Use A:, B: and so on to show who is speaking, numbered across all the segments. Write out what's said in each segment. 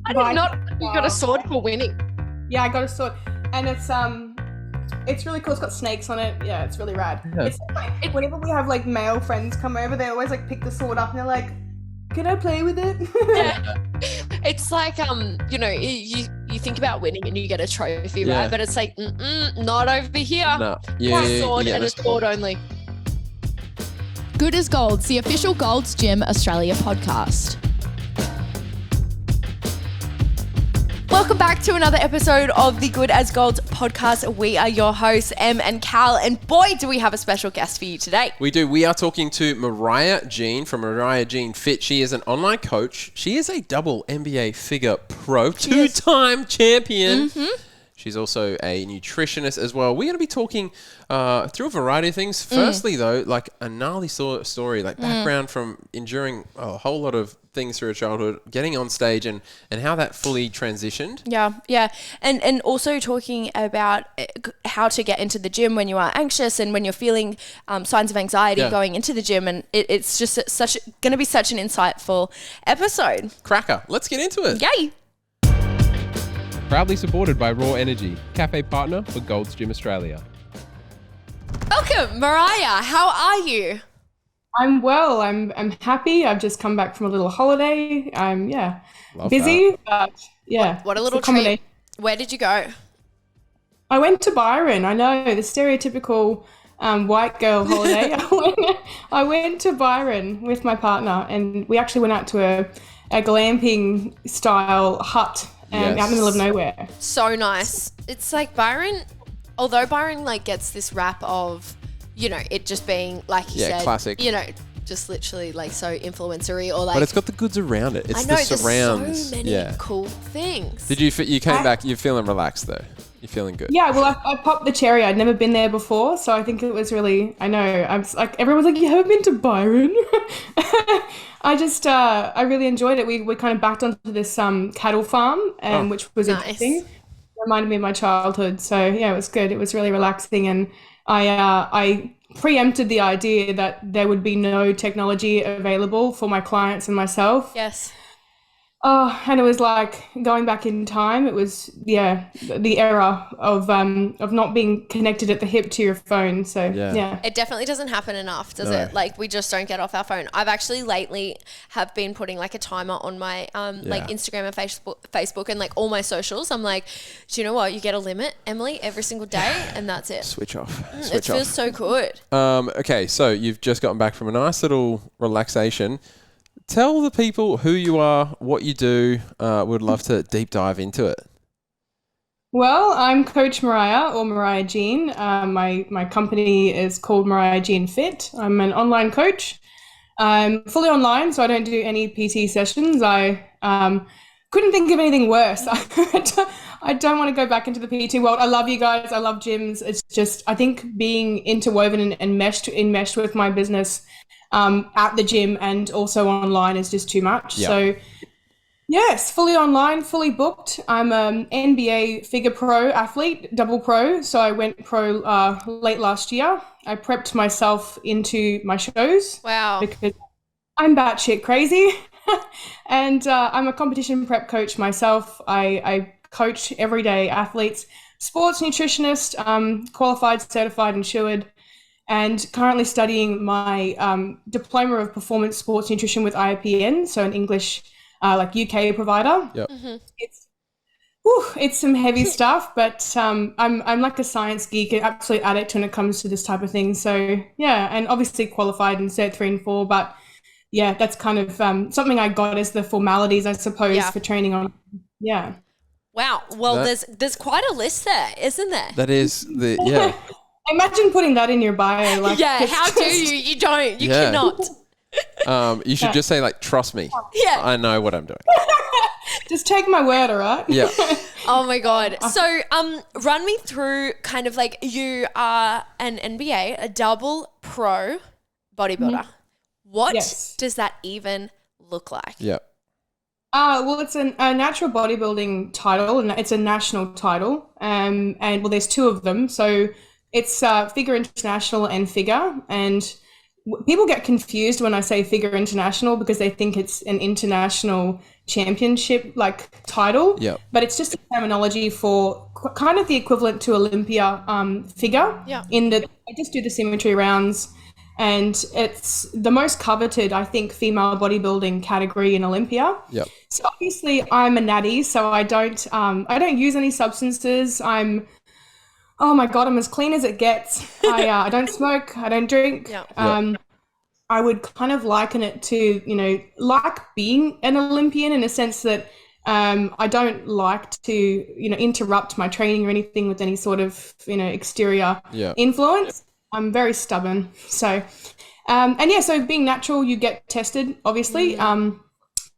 A: I did not. You got a sword for winning.
B: Yeah, I got a sword, and it's really cool. It's got snakes on it. Yeah, it's really rad.
C: Yeah.
B: It's like, whenever we have like male friends come over, they always like pick the sword up and they're like, "Can I play with it?"
A: Yeah. It's like you think about winning and you get a trophy,
C: Yeah.
A: right? But it's like not over here.
C: No.
A: A sword and a sword only.
D: Good as Gold's the official Gold's Gym Australia podcast. Welcome back to another episode of the Good as Gold's podcast. We are your hosts, Em and Cal, and boy, do we have a special guest for you today.
C: We do. We are talking to Mariah Jean from Mariah Jean Fit. She is an online coach. She is a double NBA figure pro, two-time champion.
D: Mm-hmm.
C: She's also a nutritionist as well. We're going to be talking through a variety of things. Firstly, though, like a gnarly story, like background from enduring a whole lot of things through her childhood, getting on stage and how that fully transitioned.
D: Yeah. And also talking about how to get into the gym when you are anxious and when you're feeling signs of anxiety going into the gym. And it's just going to be such an insightful episode.
C: Cracker. Let's get into it.
D: Yay.
E: Proudly supported by Raw Energy, cafe partner for Gold's Gym Australia.
D: Welcome, Mariah. How are you?
B: I'm well. I'm happy. I've just come back from a little holiday. I'm
C: Love
B: busy, but yeah.
D: What a little treat. Where did you go?
B: I went to Byron. I know, the stereotypical white girl holiday. I went to Byron with my partner, and we actually went out to a glamping style hut out in the middle of nowhere.
D: So nice. It's like Byron, although Byron like gets this rap of, it just being like you said,
C: classic.
D: Just literally like so influencery or like.
C: But it's got the goods around it. It's
D: I know,
C: the surrounds.
D: there's so many cool things.
C: Did you came back? You're feeling relaxed though. You're feeling good.
B: Yeah, well, I popped the cherry. I'd never been there before, so I think it was really. I know. I was like, everyone's like, "You haven't been to Byron?" I really enjoyed it. We kind of backed onto this cattle farm, which was interesting. Reminded me of my childhood. So yeah, it was good. It was really relaxing, and I preempted the idea that there would be no technology available for my clients and myself.
D: Yes.
B: Oh, and it was like going back in time. It was, the era of not being connected at the hip to your phone. So, yeah.
D: It definitely doesn't happen enough, does it? Like, we just don't get off our phone. I've actually lately have been putting like a timer on my like Instagram and Facebook and like all my socials. I'm like, do you know what? You get a limit, Emily, every single day, and that's it.
C: Switch off.
D: It feels so good.
C: Okay, so you've just gotten back from a nice little relaxation. Tell the people who you are, what you do. Would love to deep dive into it.
B: Well, I'm Coach Mariah, or Mariah Jean. My company is called Mariah Jean Fit. I'm an online coach. I'm fully online, so I don't do any PT sessions. I couldn't think of anything worse. I don't want to go back into the PT world. I love you guys. I love gyms. It's just, I think being interwoven and enmeshed with my business at the gym and also online is just too much.
C: Yep.
B: So yes, fully online, fully booked. I'm an NBA figure pro athlete, double pro. So I went pro late last year. I prepped myself into my shows.
D: Wow.
B: Because I'm batshit crazy. And I'm a competition prep coach myself. I coach everyday athletes, sports nutritionist, qualified, certified, insured, and currently studying my diploma of performance sports nutrition with IPN, so an English like UK provider.
C: Yep.
D: Mm-hmm.
B: It's some heavy stuff, but I'm like a science geek, an absolute addict when it comes to this type of thing. So yeah, and obviously qualified in Cert 3 and 4, but yeah, that's kind of something I got as the formalities, I suppose, for training on. Yeah.
D: Wow. Well, there's quite a list there, isn't there?
C: That is the
B: Imagine putting that in your bio. Like,
D: how do you? You don't. You cannot.
C: You should just say like, trust me.
D: Yeah.
C: I know what I'm doing.
B: Just take my word, all right?
C: Yeah.
D: Oh my God. So, run me through kind of like, you are an NBA, a double pro bodybuilder.
B: Mm-hmm.
D: What does that even look like?
C: Yeah.
B: Well, it's a natural bodybuilding title, and it's a national title. And well, there's two of them. So it's Figure International and Figure. And people get confused when I say Figure International because they think it's an international championship like title.
C: Yep.
B: But it's just a terminology for kind of the equivalent to Olympia figure.
D: Yeah.
B: In that I just do the symmetry rounds, and it's the most coveted, I think, female bodybuilding category in Olympia.
C: Yep.
B: So obviously I'm a natty, so I don't use any substances. Oh my God, I'm as clean as it gets. I don't smoke, I don't drink.
D: Yeah.
B: I would kind of liken it to, like being an Olympian in a sense that I don't like to, interrupt my training or anything with any sort of, exterior influence. I'm very stubborn. So, so being natural, you get tested, obviously.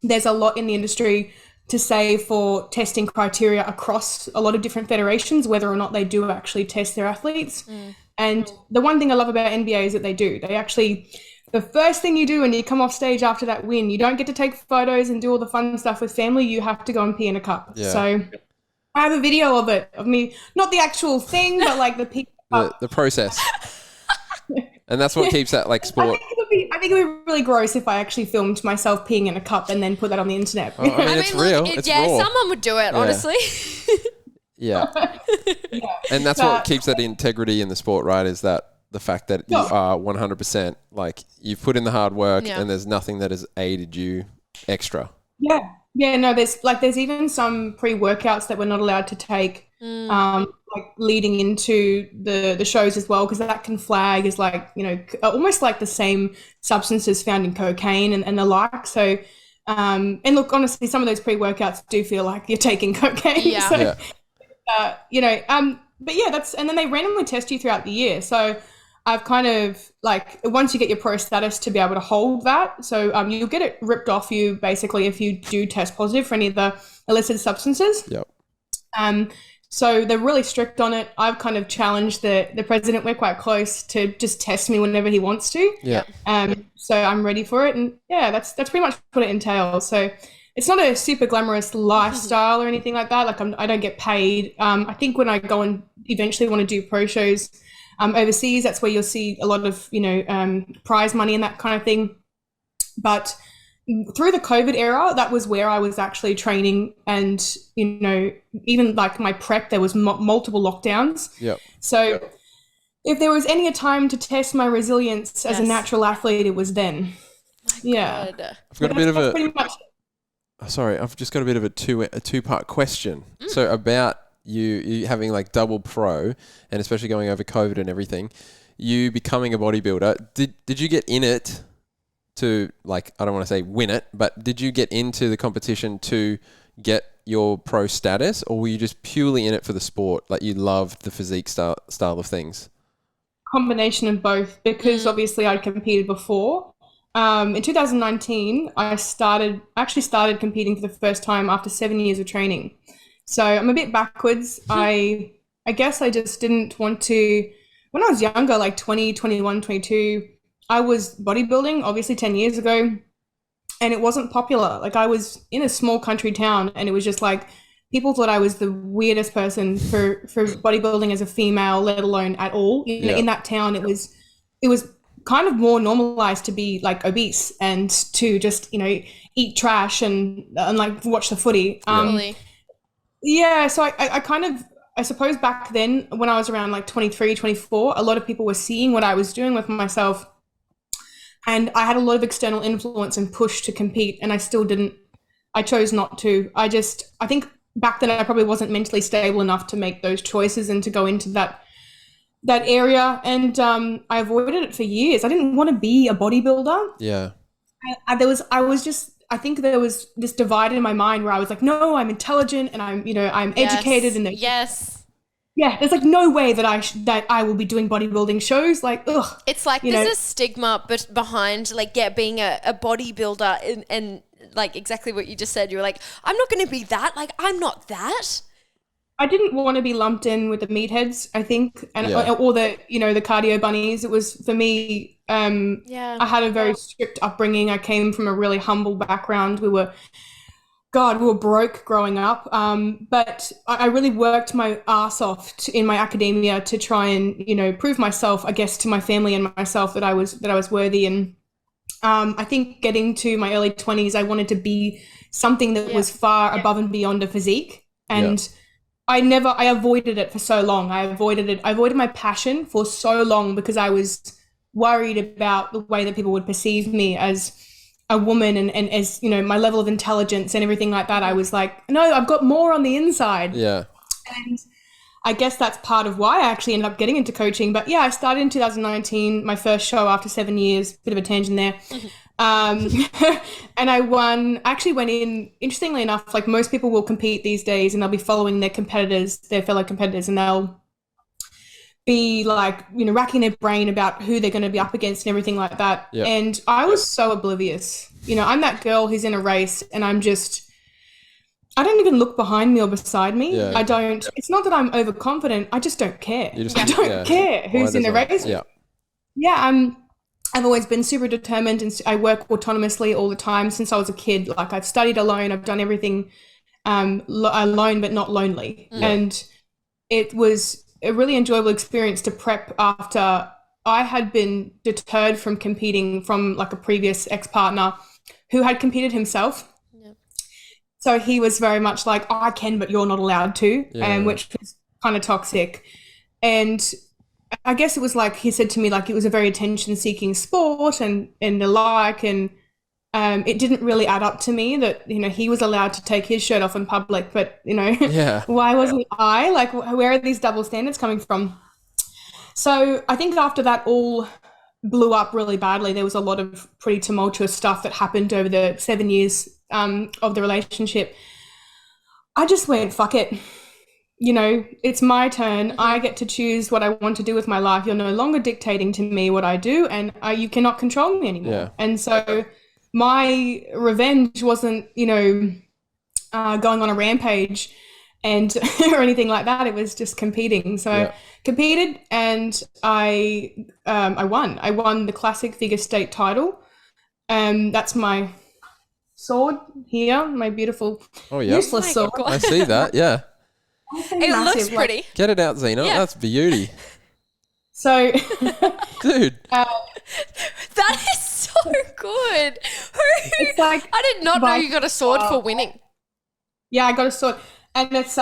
B: There's a lot in the industry to say for testing criteria across a lot of different federations, whether or not they do actually test their athletes. And the one thing I love about NBA is that they do. They actually, the first thing you do when you come off stage after that win, you don't get to take photos and do all the fun stuff with family. You have to go and pee in a cup. Yeah. So I have a video of it, of me, not the actual thing, but like the pee
C: the process. And that's what keeps that like sport.
B: I think it would be really gross if I actually filmed myself peeing in a cup and then put that on the internet.
C: I mean, it's real. It's raw.
D: Someone would do it, honestly.
C: Yeah. And that's what keeps that integrity in the sport, right? Is that the fact that you are 100%, like you've put in the hard work and there's nothing that has aided you extra.
B: Yeah. Yeah, no, there's even some pre-workouts that we're not allowed to take, like leading into the shows as well, because that can flag as like, almost like the same substances found in cocaine and the like. So, and look, honestly, some of those pre-workouts do feel like you're taking cocaine.
D: Yeah.
B: So, but yeah, and then they randomly test you throughout the year. So I've kind of like, once you get your pro status to be able to hold that, so you'll get it ripped off you basically if you do test positive for any of the illicit substances.
C: Yep.
B: So they're really strict on it. I've kind of challenged the president. We're quite close to just test me whenever he wants to.
C: Yeah.
B: So I'm ready for it, and yeah, that's pretty much what it entails. So it's not a super glamorous lifestyle or anything like that. Like I don't get paid. I think when I go and eventually want to do pro shows overseas, that's where you'll see a lot of, prize money and that kind of thing. But through the COVID era, that was where I was actually training, and, even like my prep, there was multiple lockdowns.
C: Yep.
B: So if there was any time to test my resilience as a natural athlete, it was then. Yeah.
C: I've got a bit of a... Pretty much. Sorry, I've just got a bit of a two-part question. So about you having like double pro, and especially going over COVID and everything, you becoming a bodybuilder, did you get in it to, like, I don't want to say win it, but did you get into the competition to get your pro status, or were you just purely in it for the sport, like you loved the physique style of things?
B: Combination of both, because obviously I'd competed before. In 2019, I actually started competing for the first time after 7 years of training. So I'm a bit backwards. I guess I just didn't want to, when I was younger, like 20, 21, 22, I was bodybuilding, obviously 10 years ago, and it wasn't popular. Like I was in a small country town, and it was just like, people thought I was the weirdest person for bodybuilding as a female, let alone at all. In that town, it was kind of more normalized to be like obese and to just, eat trash and like watch the footy. Yeah, so I suppose back then when I was around like 23, 24, a lot of people were seeing what I was doing with myself, and I had a lot of external influence and push to compete, and I still didn't. I chose not to. I think back then I probably wasn't mentally stable enough to make those choices and to go into that area, and I avoided it for years. I didn't want to be a bodybuilder.
C: Yeah.
B: I think there was this divide in my mind where I was like, no, I'm intelligent and I'm educated, and there's like no way that I will be doing bodybuilding shows. Like, ugh.
D: It's like there's a stigma behind like being a bodybuilder, and like exactly what you just said. You're like, I'm not going to be that. Like, I'm not that.
B: I didn't want to be lumped in with the meatheads, I think, and or the the cardio bunnies. It was for me. I had a very strict upbringing. I came from a really humble background. We were broke growing up. But I really worked my ass off in my academia to try and prove myself, I guess, to my family and myself that I was worthy. And I think getting to my early 20s, I wanted to be something that was far above and beyond a physique. And I avoided it for so long. I avoided my passion for so long because I was worried about the way that people would perceive me as a woman and as, you know, my level of intelligence and everything like that. I was like, no, I've got more on the inside.
C: Yeah.
B: And I guess that's part of why I actually ended up getting into coaching. But yeah, I started in 2019, my first show after 7 years, bit of a tangent there. And I actually went in, interestingly enough, like most people will compete these days and they'll be following their fellow competitors, and they'll be like, you know, racking their brain about who they're going to be up against and everything like that.
C: Yep.
B: And I was so oblivious. You know, I'm that girl who's in a race and I don't even look behind me or beside me.
C: Yeah.
B: I don't, it's not that I'm overconfident. I just don't care. I don't care who's in the race. Yeah. I've always been super determined, and I work autonomously all the time since I was a kid. Like, I've studied alone. I've done everything alone, but not lonely. And it was a really enjoyable experience to prep after I had been deterred from competing from like a previous ex-partner who had competed himself. So he was very much like, oh, I can, but you're not allowed to, which was kind of toxic. And I guess it was like, he said to me, like, it was a very attention-seeking sport and the like, and it didn't really add up to me that, you know, he was allowed to take his shirt off in public, but, you know, why wasn't I? Like, where are these double standards coming from? So I think after that all blew up really badly, there was a lot of pretty tumultuous stuff that happened over the 7 years of the relationship. I just went, fuck it. You know, it's my turn. I get to choose what I want to do with my life. You're no longer dictating to me what I do, and you cannot control me anymore. Yeah. And so my revenge wasn't, you know, going on a rampage and or anything like that. It was just competing. So I competed, and I won. I won the classic figure state title. That's my sword here, my beautiful useless sword.
C: I see that. Yeah.
D: It massive, looks pretty.
C: Like, get it out, Zena. Yeah. That's beauty.
B: So,
C: dude,
D: that is so good.
B: It's like,
D: I did not know you got a sword for winning.
B: Yeah, I got a sword, and it's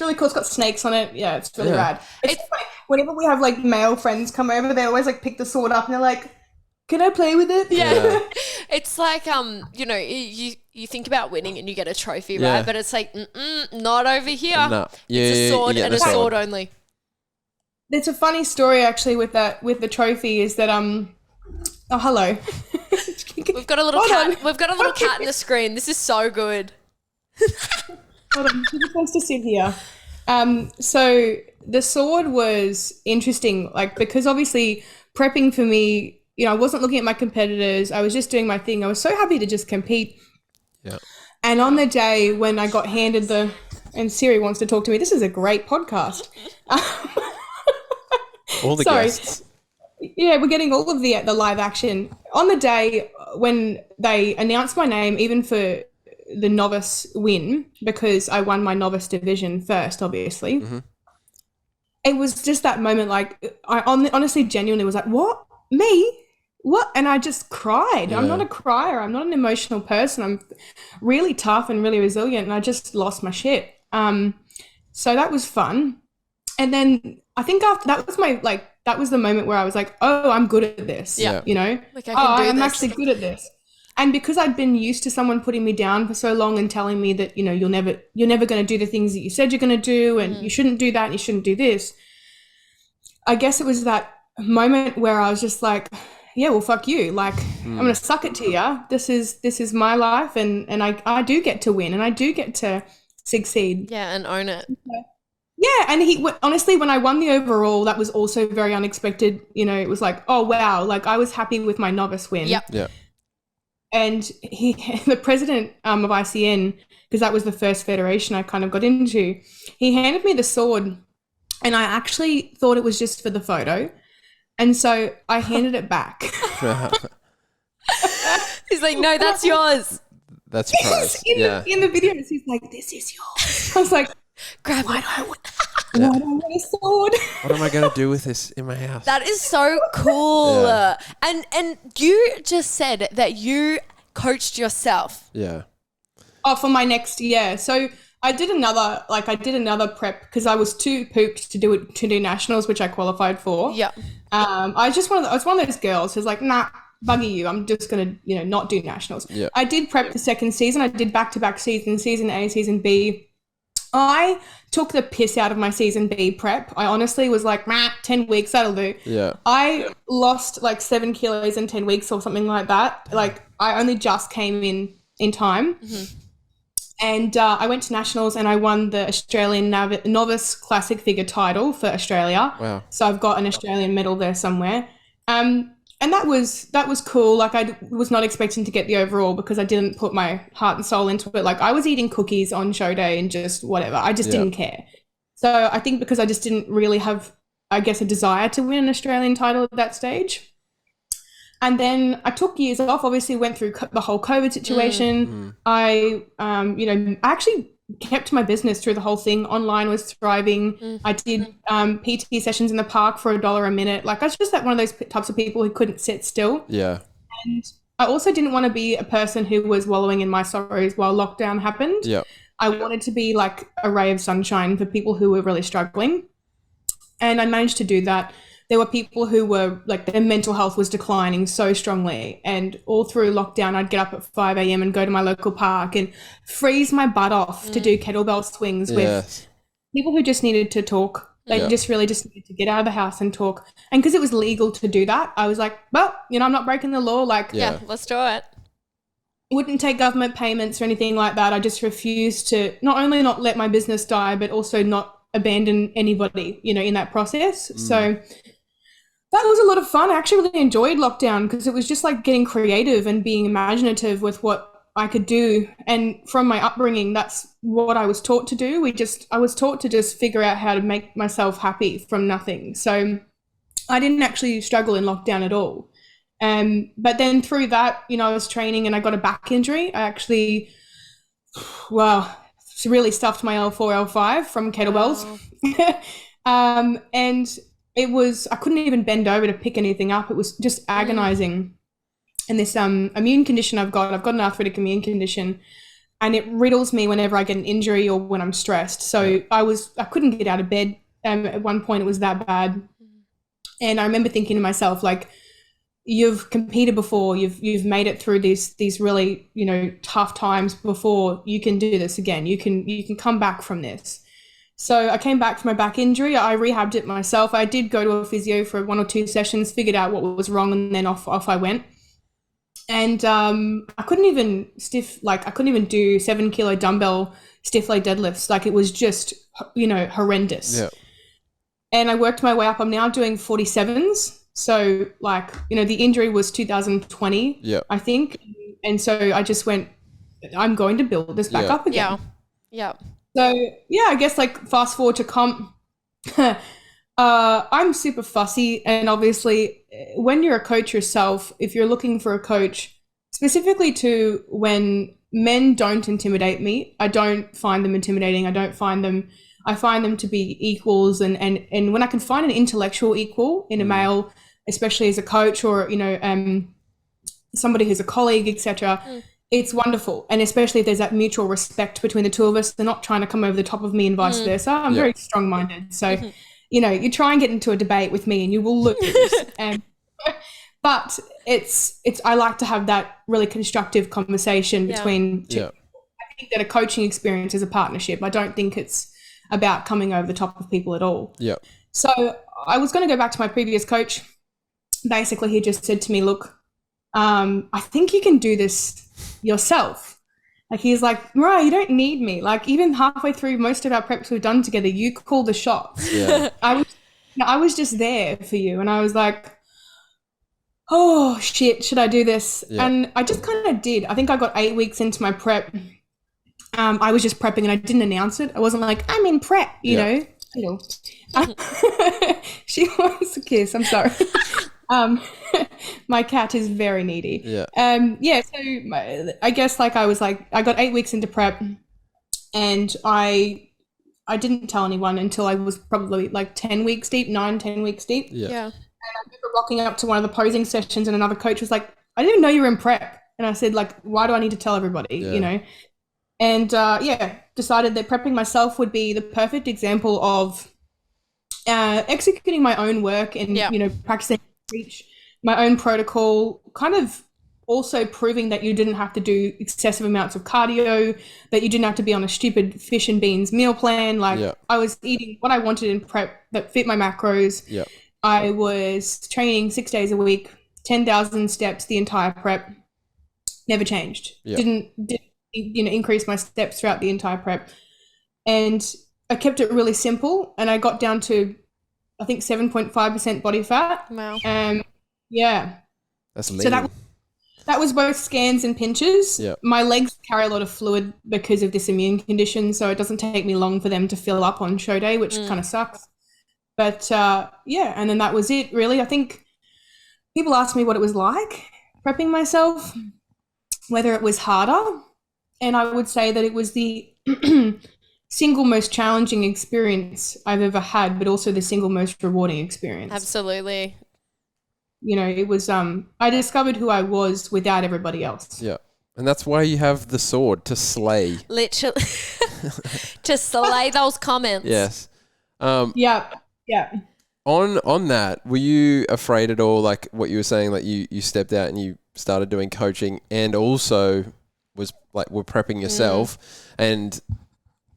B: really cool. It's got snakes on it. Yeah, it's really rad. It's like, whenever we have like male friends come over, they always like pick the sword up and they're like, "Can I play with it?"
D: Yeah. It's like you know, you think about winning and you get a trophy, right? But it's like, not over here.
C: No.
D: It's a sword and a sword only.
B: There's a funny story actually with the trophy is that oh, hello.
D: We've got a little cat. We've got a little cat in the screen. This is so good.
B: Hold on, she just wants to sit here. So the sword was interesting, like, because obviously prepping for me, you know, I wasn't looking at my competitors. I was just doing my thing. I was so happy to just compete.
C: Yeah.
B: And on the day when I got handed and Siri wants to talk to me. This is a great podcast.
C: All the guests.
B: Yeah, we're getting all of the live action. On the day when they announced my name, even for the novice win, because I won my novice division first, obviously. Mm-hmm. It was just that moment, like, I honestly genuinely was like, what? Me? What? And I just cried. Yeah. I'm not a crier. I'm not an emotional person. I'm really tough and really resilient, and I just lost my shit. So that was fun. And then I think after that was that was the moment where I was like, oh, I'm good at this. Yeah. You know?
D: Like, I'm
B: actually good at this. And because I'd been used to someone putting me down for so long and telling me that, you know, you're never going to do the things that you said you're going to do, and you shouldn't do that and you shouldn't do this. I guess it was that moment where I was just like, yeah, well, fuck you. Like, I'm going to suck it to you. This is my life, and I do get to win, and I do get to succeed.
D: Yeah, and own it.
B: Yeah, and honestly, when I won the overall, that was also very unexpected. You know, it was like, oh, wow. Like, I was happy with my novice win.
D: Yep.
C: Yeah.
B: And the president of ICN, because that was the first federation I kind of got into, he handed me the sword, and I actually thought it was just for the photo. And so I handed it back.
D: He's like, no, that's yours.
C: That's a prize.
B: In the videos, he's like, this is yours. I was like,
D: grab
B: why
D: it.
B: do I want a sword?
C: What am I going to do with this in my house?
D: That is so cool. Yeah. And you just said that you coached yourself.
C: Yeah.
B: Oh, for my next year. So I did another prep because I was too pooped to do nationals, which I qualified for.
D: Yeah.
B: I was one of those girls who's like, nah, buggy you. I'm just gonna, not do nationals.
C: Yeah.
B: I did prep the second season. I did back-to-back seasons, season A, season B. I took the piss out of my season B prep. I honestly was like, 10 weeks, that'll do.
C: Yeah.
B: I lost like 7 kilos in 10 weeks or something like that. Like I only just came in time.
D: Mm-hmm.
B: And I went to nationals and I won the Australian novice classic figure title for Australia.
C: Wow.
B: So I've got an Australian medal there somewhere. And that was cool. Like I was not expecting to get the overall because I didn't put my heart and soul into it. Like I was eating cookies on show day and just whatever. I just didn't care. So I think because I just didn't really have, I guess, a desire to win an Australian title at that stage. And then I took years off, obviously went through the whole COVID situation. I actually kept my business through the whole thing. Online was thriving. I did PT sessions in the park for $1 a minute. Like I was just like one of those types of people who couldn't sit still.
C: Yeah.
B: And I also didn't want to be a person who was wallowing in my sorrows while lockdown happened.
C: Yeah.
B: I wanted to be like a ray of sunshine for people who were really struggling. And I managed to do that. There were people who were like their mental health was declining so strongly. And all through lockdown, I'd get up at 5 a.m. and go to my local park and freeze my butt off to do kettlebell swings with people who just needed to talk. They just needed to get out of the house and talk. And because it was legal to do that, I was like, well, I'm not breaking the law. Like,
D: let's do it.
B: Wouldn't take government payments or anything like that. I just refused to not only not let my business die, but also not abandon anybody, in that process. So that was a lot of fun. I actually really enjoyed lockdown because it was just like getting creative and being imaginative with what I could do. And from my upbringing, that's what I was taught to do. I was taught to just figure out how to make myself happy from nothing. So I didn't actually struggle in lockdown at all. But then through that, I was training and I got a back injury. I actually, really stuffed my L4, L5 from kettlebells. And I couldn't even bend over to pick anything up. It was just agonizing. And this immune condition I've got an arthritic immune condition, and it riddles me whenever I get an injury or when I'm stressed. So I couldn't get out of bed. At one point it was that bad. And I remember thinking to myself, like, you've competed before, you've made it through these really, tough times before. You can do this again. You can come back from this. So I came back from my back injury. I rehabbed it myself. I did go to a physio for 1 or 2 sessions, figured out what was wrong, and then off I went. And I couldn't even do 7 kilo dumbbell stiff leg deadlifts. Like it was just, horrendous. Yeah. And I worked my way up. I'm now doing 47s. So like, the injury was 2020, I think. And so I just went, I'm going to build this back up again.
D: Yeah.
B: So I guess like fast forward to comp, I'm super fussy. And obviously when you're a coach yourself, if you're looking for a coach, specifically to when men don't intimidate me, I don't find them intimidating. I find them to be equals. And when I can find an intellectual equal in a male, especially as a coach or, somebody who's a colleague, etc., it's wonderful. And especially if there's that mutual respect between the two of us, they're not trying to come over the top of me and vice versa. I'm very strong-minded. So, you try and get into a debate with me and you will lose. But I like to have that really constructive conversation between two. I think that a coaching experience is a partnership. I don't think it's about coming over the top of people at all. So I was going to go back to my previous coach. Basically, he just said to me, look, I think you can do this yourself. Like he's like, Mariah, you don't need me. Like even halfway through most of our preps we've done together, you call the shots. I was just there for you. And I was like, oh shit, should I do this? And I just kind of did. I think I got 8 weeks into my prep. I was just prepping and I didn't announce it. I wasn't like, I'm in prep, you know. She wants a kiss. I'm sorry. My cat is very needy. So I guess like I was like, I got 8 weeks into prep and I didn't tell anyone until I was probably like 10 weeks deep, 9-10 weeks deep. And I remember rocking up to one of the posing sessions and another coach was like, I didn't even know you were in prep. And I said, like, why do I need to tell everybody, you know? And decided that prepping myself would be the perfect example of executing my own work and, practicing my own protocol, kind of also proving that you didn't have to do excessive amounts of cardio, that you didn't have to be on a stupid fish and beans meal plan. Like I was eating what I wanted in prep that fit my macros.
C: Yeah.
B: I was training 6 days a week, 10,000 steps the entire prep, never changed. Didn't increase my steps throughout the entire prep. And I kept it really simple, and I got down to, I think, 7.5% body fat.
D: Wow.
B: Yeah.
C: That's lean.
B: So that was both scans and pinches.
C: Yep.
B: My legs carry a lot of fluid because of this immune condition, so it doesn't take me long for them to fill up on show day, which kind of sucks. But and then that was it, really. I think people asked me what it was like prepping myself, whether it was harder, and I would say that it was the single most challenging experience I've ever had, but also the single most rewarding experience.
D: Absolutely.
B: It was, I discovered who I was without everybody else.
C: Yeah. And that's why you have the sword, to slay.
D: Literally. To slay those comments.
C: Yes.
B: Yeah.
C: On that, were you afraid at all, like what you were saying, like you stepped out and you started doing coaching and also were prepping yourself and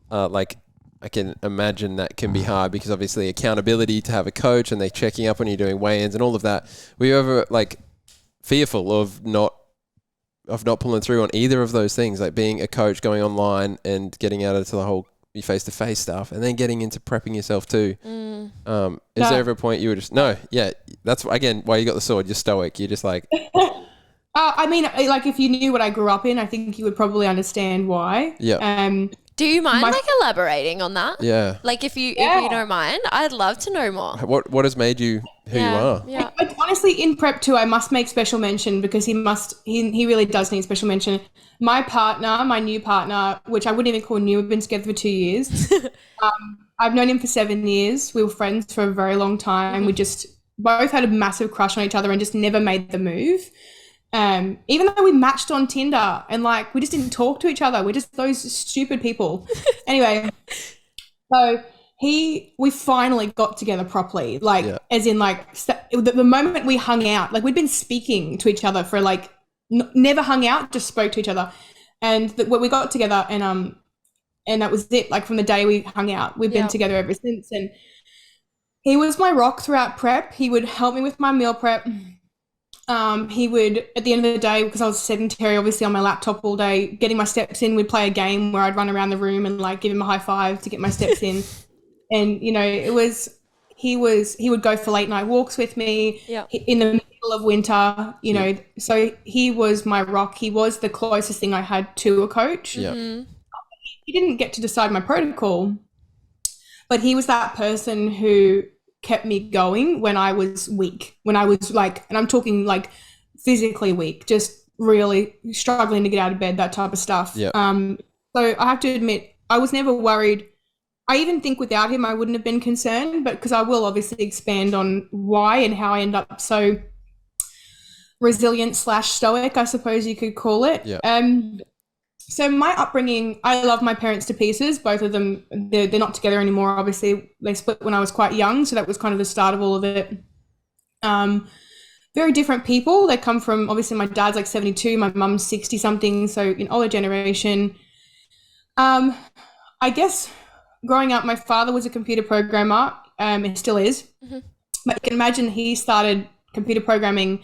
C: I can imagine that can be hard because obviously accountability to have a coach and they're checking up on you doing weigh-ins and all of that. Were you ever fearful of not pulling through on either of those things, like being a coach, going online and getting out into the whole face-to-face stuff and then getting into prepping yourself too? Is there ever a point you were just, that's again why you got the sword, you're stoic, you're just like...
B: I mean, if you knew what I grew up in, I think you would probably understand why.
C: Yeah.
D: Do you mind elaborating on that?
C: Yeah.
D: If you don't mind, I'd love to know more.
C: What has made you who you are?
D: Yeah.
B: But honestly, in prep too, I must make special mention because he really does need special mention. My new partner, which I wouldn't even call new, we've been together for 2 years. I've known him for 7 years. We were friends for a very long time. Mm-hmm. We just both had a massive crush on each other and just never made the move. Even though we matched on Tinder and we just didn't talk to each other. We're just those stupid people. Anyway, so we finally got together properly, as in the moment we hung out, we'd been speaking to each other for never hung out, just spoke to each other. And when we got together and that was it. From the day we hung out, we've been together ever since. And he was my rock throughout prep. He would help me with my meal prep. He would, at the end of the day, because I was sedentary, obviously on my laptop all day, getting my steps in, we'd play a game where I'd run around the room and give him a high five to get my steps in. And, he would go for late night walks with me in the middle of winter, so he was my rock. He was the closest thing I had to a coach.
C: Yeah.
D: Mm-hmm.
B: He didn't get to decide my protocol, but he was that person who kept me going when I was weak, when I was and I'm talking physically weak, just really struggling to get out of bed, that type of stuff.
C: Yeah.
B: So I have to admit, I was never worried. I even think without him, I wouldn't have been concerned, but because I will obviously expand on why and how I end up so resilient / stoic, I suppose you could call it.
C: Yeah.
B: So my upbringing, I love my parents to pieces. Both of them, they're not together anymore. Obviously, they split when I was quite young, so that was kind of the start of all of it. Very different people. They come from, obviously, my dad's 72, my mum's 60-something, so an older generation. I guess growing up, my father was a computer programmer, and still is. Mm-hmm. But you can imagine he started computer programming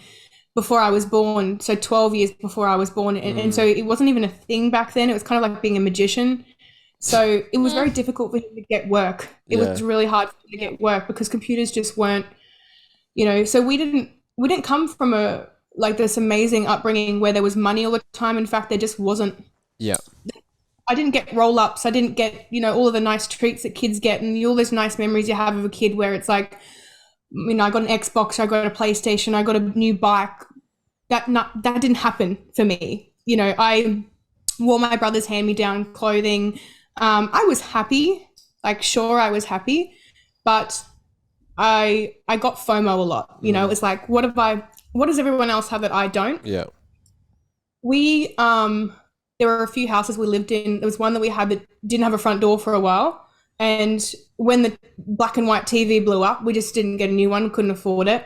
B: before I was born, so 12 years before I was born. And so it wasn't even a thing back then. It was kind of like being a magician. So it was very difficult for him to get work. It was really hard for him to get work because computers just weren't, so we didn't come from this amazing upbringing where there was money all the time. In fact, there just wasn't. Yeah. I didn't get roll-ups. I didn't get, all of the nice treats that kids get and all those nice memories you have of a kid where it's I got an Xbox, I got a PlayStation, I got a new bike. That didn't happen for me. I wore my brother's hand-me-down clothing. I was happy, sure, I was happy, but I got FOMO a lot. It was what does everyone else have that I don't?
C: Yeah.
B: We, there were a few houses we lived in. There was one that we had that didn't have a front door for a while. And when the black and white TV blew up, we just didn't get a new one, couldn't afford it.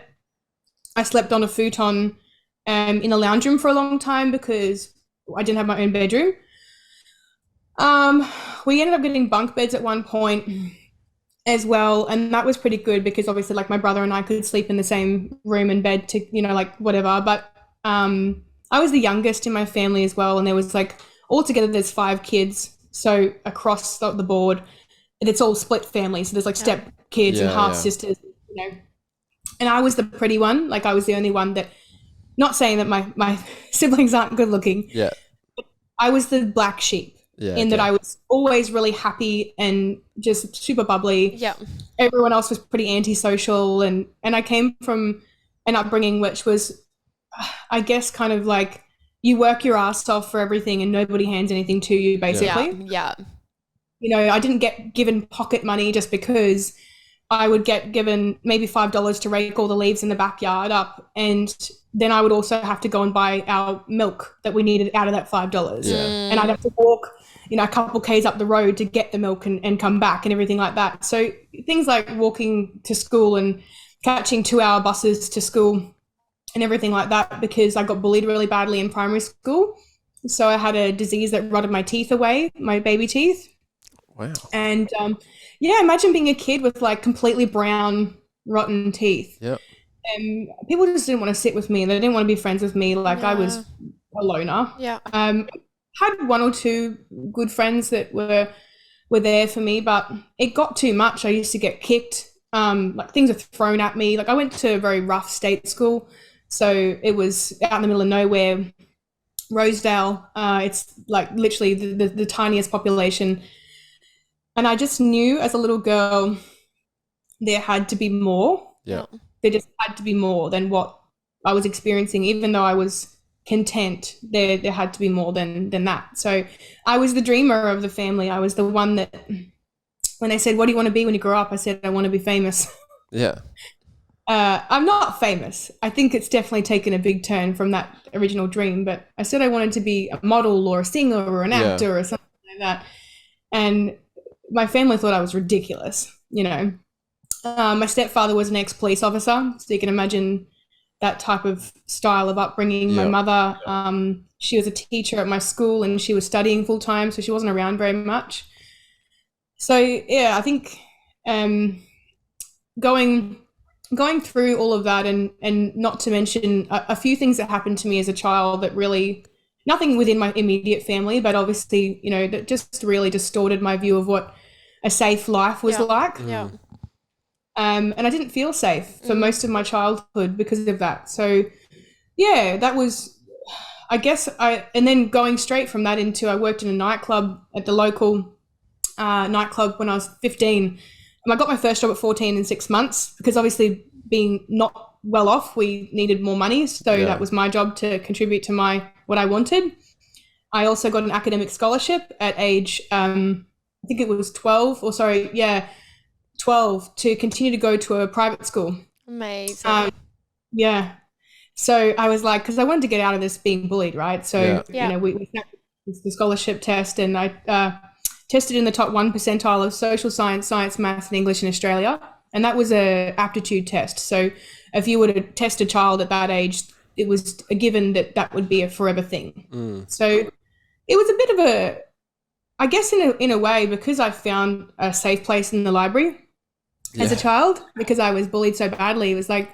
B: I slept on a futon in a lounge room for a long time because I didn't have my own bedroom. We ended up getting bunk beds at one point as well, and that was pretty good because obviously like my brother and I could sleep in the same room and bed to, you know, like whatever. But I was the youngest in my family as well, and there was like altogether there's 5 kids, so across the board, and it's all split families. So there's like step kids and half sisters, you know. And I was the pretty one, like I was the only one that. Not saying that my siblings aren't good looking. Yeah. I was the black sheep that I was always really happy and just super bubbly. Yeah. Everyone else was pretty antisocial, and I came from an upbringing which was, I guess, kind of like you work your ass off for everything and nobody hands anything to you, basically. Yeah. You know, I didn't get given pocket money just because. I would get given maybe $5 to rake all the leaves in the backyard up, and then I would also have to go and buy our milk that we needed out of that $5. Yeah. And I'd have to walk, you know, a couple k's up the road to get the milk and come back and everything like that. So things like walking to school and catching 2-hour buses to school and everything like that, because I got bullied really badly in primary school. So I had a disease that rotted my teeth away, my baby teeth.
C: Wow.
B: And yeah, imagine being a kid with like completely brown, rotten teeth. Yep. And people just didn't want to sit with me. They didn't want to be friends with me. Like I was a loner. Yeah. Had 1 or 2 good friends that were there for me, but it got too much. I used to get kicked. Like things were thrown at me. Like I went to a very rough state school. So it was out in the middle of nowhere, Rosedale. It's like literally the tiniest population. And I just knew as a little girl there had to be more. Yeah. There just had to be more than what I was experiencing, even though I was content. There had to be more than that. So I was the dreamer of the family. I was the one that when they said, what do you want to be when you grow up? I said, I want to be famous. Yeah. I'm not famous. I think it's definitely taken a big turn from that original dream, but I said I wanted to be a model or a singer or an actor or something like that. And my family thought I was ridiculous, you know. My stepfather was an ex-police officer, so you can imagine that type of style of upbringing. My mother, she was a teacher at my school and she was studying full-time, so she wasn't around very much. So, yeah, I think going through all of that and not to mention a few things that happened to me as a child that really, nothing within my immediate family, but obviously, you know, that just really distorted my view of what a safe life was like. Yeah. And I didn't feel safe for most of my childhood because of that. So yeah, that was, I guess and then going straight from that into, I worked in a nightclub at the local nightclub when I was 15. And I got my first job at 14 in 6 months because obviously being not well off, we needed more money. So that was my job to contribute to what I wanted. I also got an academic scholarship at age, I think it was 12 to continue to go to a private school.
D: Amazing.
B: Yeah. So I was like, because I wanted to get out of this being bullied, right? So, you know, we sat the scholarship test and I tested in the top 1 percentile of social science, maths and English in Australia. And that was a aptitude test. So if you were to test a child at that age, it was a given that would be a forever thing. So it was a bit of a, I guess in a way, because I found a safe place in the library as a child, because I was bullied so badly, it was like,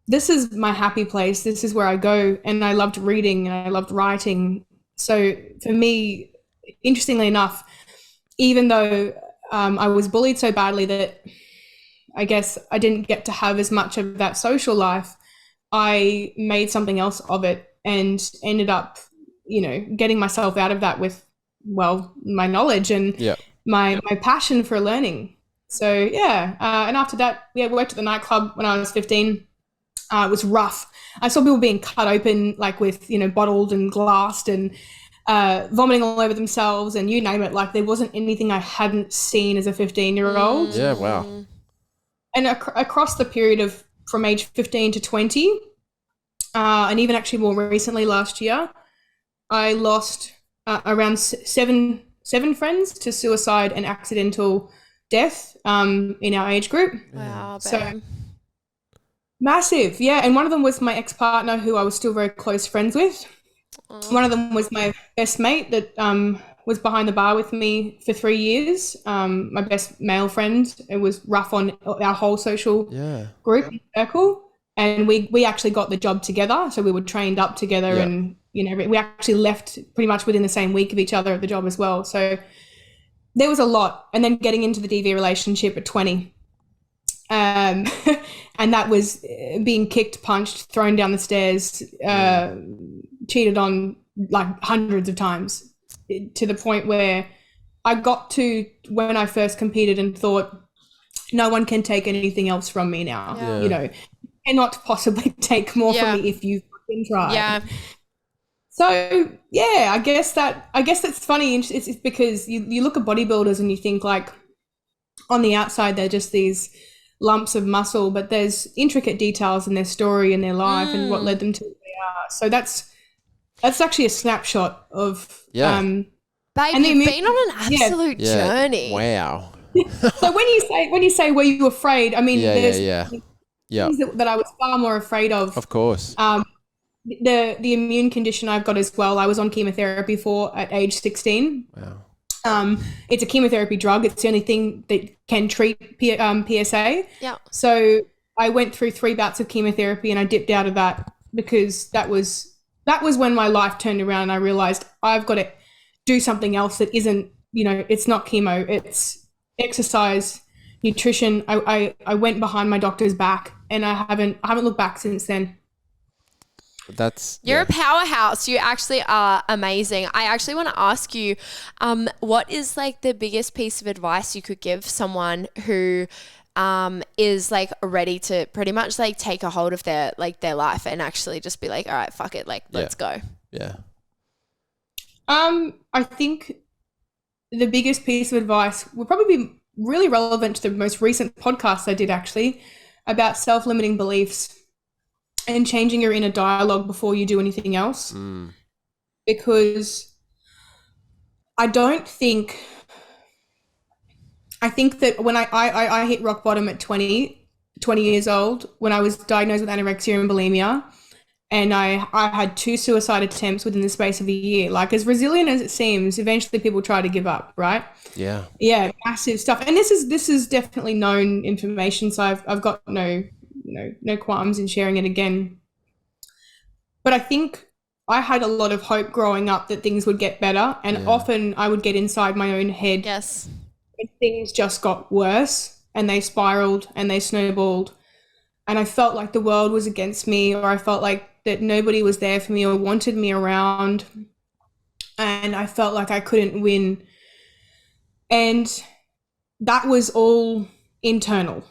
B: this is my happy place. This is where I go. And I loved reading and I loved writing. So for me, interestingly enough, even though I was bullied so badly that I guess I didn't get to have as much of that social life, I made something else of it and ended up, you know, getting myself out of that with, well, my knowledge and my passion for learning. So and after that, we worked at the nightclub when I was 15. It was rough. I saw people being cut open, like with, you know, bottled and glassed and vomiting all over themselves and you name it. Like there wasn't anything I hadn't seen as a 15-year-old.
C: Yeah, wow.
B: And across the period of from age 15 to 20, and even actually more recently last year, I lost around seven friends to suicide and accidental death in our age group.
D: Wow.
B: So massive, yeah. And one of them was my ex-partner who I was still very close friends with. One of them was my best mate that was behind the bar with me for 3 years. My best male friend. It was rough on our whole social group circle. And we actually got the job together. So we were trained up together and, we actually left pretty much within the same week of each other at the job as well. So there was a lot. And then getting into the DV relationship at 20. And that was being kicked, punched, thrown down the stairs, cheated on like hundreds of times, to the point where I got to when I first competed and thought, no one can take anything else from me now. You cannot possibly take more from me if you fucking try.
D: Yeah.
B: So I guess that's funny. It's because you look at bodybuilders and you think like on the outside they're just these lumps of muscle, but there's intricate details in their story and their life and what led them to where they are. So that's actually a snapshot of
D: Babe, you've been on an absolute journey.
C: Wow.
B: So when you say were you afraid, I mean there's things that I was far more afraid of.
C: Of course.
B: The immune condition I've got as well, I was on chemotherapy for at age 16.
C: Wow.
B: It's a chemotherapy drug. It's the only thing that can treat PSA.
D: Yeah.
B: So I went through 3 bouts of chemotherapy and I dipped out of that because that was when my life turned around and I realized I've got to do something else that isn't, it's not chemo, it's exercise, nutrition. I went behind my doctor's back and I haven't looked back since then.
D: You're a powerhouse. You actually are amazing. I actually want to ask you, what is like the biggest piece of advice you could give someone who is like ready to pretty much like take a hold of their life and actually just be like, all right, fuck it, like let's go.
C: Yeah.
B: I think the biggest piece of advice will probably be really relevant to the most recent podcast I did actually about self-limiting beliefs and changing your inner dialogue before you do anything else. Because I think that when I hit rock bottom at 20 years old, when I was diagnosed with anorexia and bulimia, and I had 2 suicide attempts within the space of a year. Like, as resilient as it seems, eventually people try to give up, right?
C: Yeah.
B: Yeah, massive stuff. And this is definitely known information, so I've got no qualms in sharing it again. But I think I had a lot of hope growing up that things would get better, and often I would get inside my own head.
D: Yes.
B: And things just got worse and they spiraled and they snowballed. And I felt like the world was against me, or I felt like that nobody was there for me or wanted me around. And I felt like I couldn't win. And that was all internal.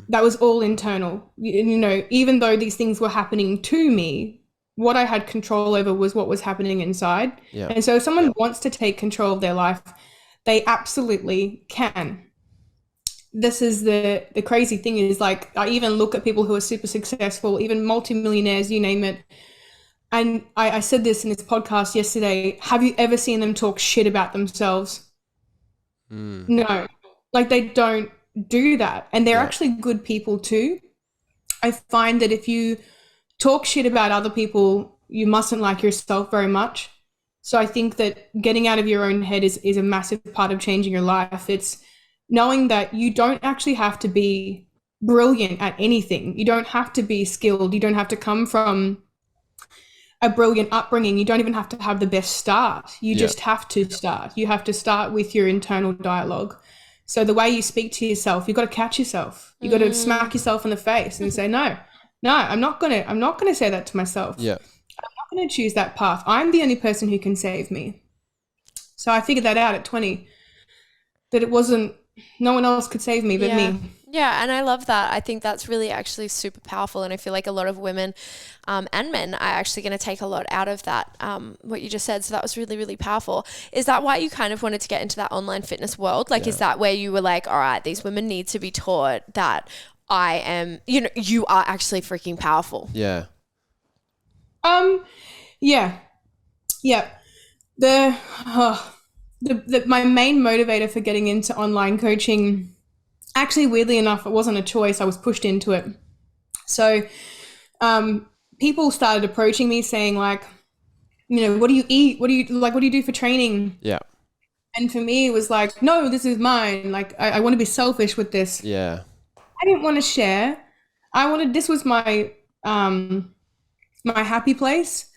B: That was all internal. Even though these things were happening to me, what I had control over was what was happening inside.
C: Yeah.
B: And so if someone wants to take control of their life, they absolutely can. This is the crazy thing is, like, I even look at people who are super successful, even multimillionaires, you name it. And I said this in this podcast yesterday. Have you ever seen them talk shit about themselves? No. Like, they don't do that. And they're actually good people too. I find that if you talk shit about other people, you mustn't like yourself very much. So I think that getting out of your own head is a massive part of changing your life. It's knowing that you don't actually have to be brilliant at anything. You don't have to be skilled. You don't have to come from a brilliant upbringing. You don't even have to have the best start. You just have to start. You have to start with your internal dialogue. So the way you speak to yourself, you've got to catch yourself. You've got to smack yourself in the face and say, no, I'm not gonna say that to myself.
C: Yeah.
B: I'm not gonna choose that path. I'm the only person who can save me. So I figured that out at 20, that it wasn't, no one else could save me but me.
D: Yeah, and I love that. I think that's really actually super powerful, and I feel like a lot of women and men are actually going to take a lot out of that, what you just said. So that was really, really powerful. Is that why you kind of wanted to get into that online fitness world? Like, is that where you were like, all right, these women need to be taught that I am, you are actually freaking powerful?
C: Yeah.
B: Yeah. My main motivator for getting into online coaching, actually, weirdly enough, it wasn't a choice. I was pushed into it. So people started approaching me saying like, what do you eat? What do you do for training?
C: Yeah.
B: And for me, it was like, no, this is mine. Like, I want to be selfish with this.
C: Yeah.
B: I didn't want to share. This was my my happy place.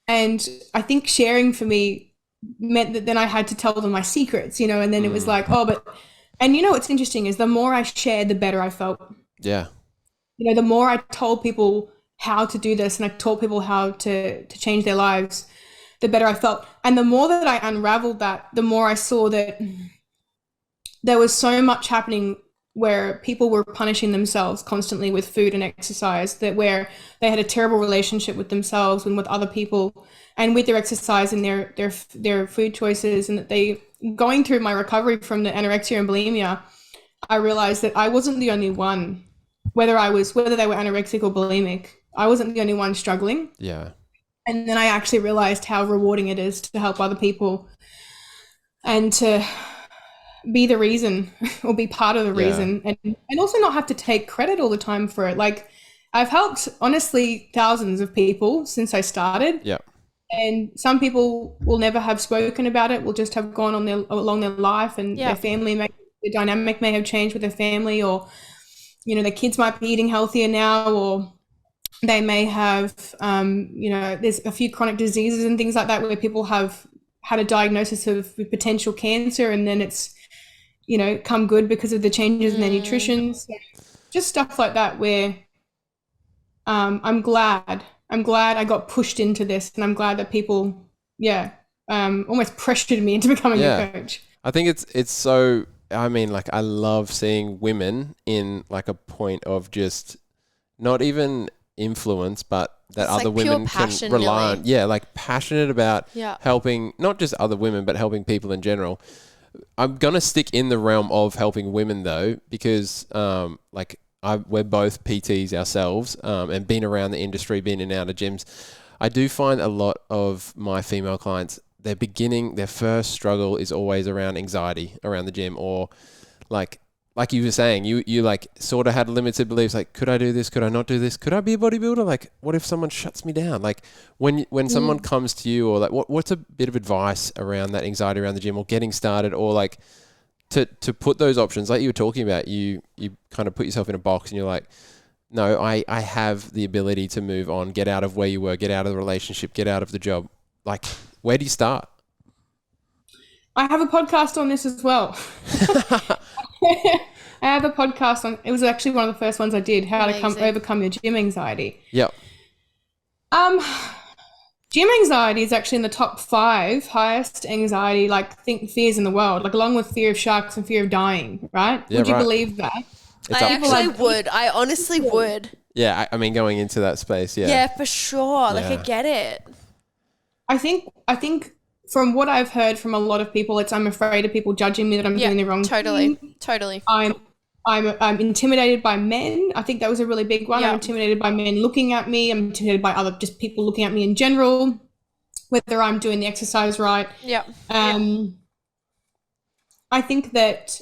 B: And I think sharing for me meant that then I had to tell them my secrets, and then it was like, and what's interesting is the more I shared, the better I felt.
C: Yeah.
B: The more I told people how to do this and I taught people how to change their lives, the better I felt. And the more that I unraveled that, the more I saw that there was so much happening where people were punishing themselves constantly with food and exercise, that where they had a terrible relationship with themselves and with other people and with their exercise and their food choices, and that they, going through my recovery from the anorexia and bulimia, I realized that I wasn't the only one, whether they were anorexic or bulimic, I wasn't the only one struggling.
C: Yeah. And
B: then I actually realized how rewarding it is to help other people and to be the reason or be part of the reason, and also not have to take credit all the time for it. Like, I've helped honestly thousands of people since I started.
C: Yeah.
B: And some people will never have spoken about it, will just have gone along their life, and their family the dynamic may have changed with their family, or their kids might be eating healthier now, or they may have there's a few chronic diseases and things like that where people have had a diagnosis of potential cancer, and then it's come good because of the changes in their nutrition. So just stuff like that where I'm glad I got pushed into this, and I'm glad that people almost pressured me into becoming a coach.
C: I think it's so, I mean, like, I love seeing women in like a point of just not even influence, but that
D: it's
C: other
D: like
C: women can rely on. Yeah, like passionate about helping not just other women, but helping people in general. I'm going to stick in the realm of helping women though, because we're both PTs ourselves, and been around the industry, been in and out of gyms. I do find a lot of my female clients, their first struggle is always around anxiety around the gym, or like you were saying, you like sort of had limited beliefs, like, could I do this? Could I not do this? Could I be a bodybuilder? Like, what if someone shuts me down? Like, when someone comes to you, or like, what's a bit of advice around that anxiety around the gym, or getting started, or like to put those options, like you were talking about, you kind of put yourself in a box and you're like, no, I have the ability to move on, get out of where you were, get out of the relationship, get out of the job. Like, where do you start?
B: I have a podcast on this as well. I have a podcast on, it was actually one of the first ones I did, how to overcome your gym anxiety.
C: Yep.
B: Gym anxiety is actually in the top 5 highest anxiety, fears in the world, like along with fear of sharks and fear of dying, right?
C: Yeah,
B: would you believe that?
D: I actually would. I honestly would.
C: Yeah, I mean, going into that space, yeah.
D: Yeah, for sure. Like, I get it.
B: I think from what I've heard from a lot of people, I'm afraid of people judging me that I'm doing the wrong thing.
D: Totally.
B: I'm intimidated by men. I think that was a really big one.
D: Yep.
B: I'm intimidated by men looking at me. I'm intimidated by just people looking at me in general, whether I'm doing the exercise right.
D: Yeah.
B: I think that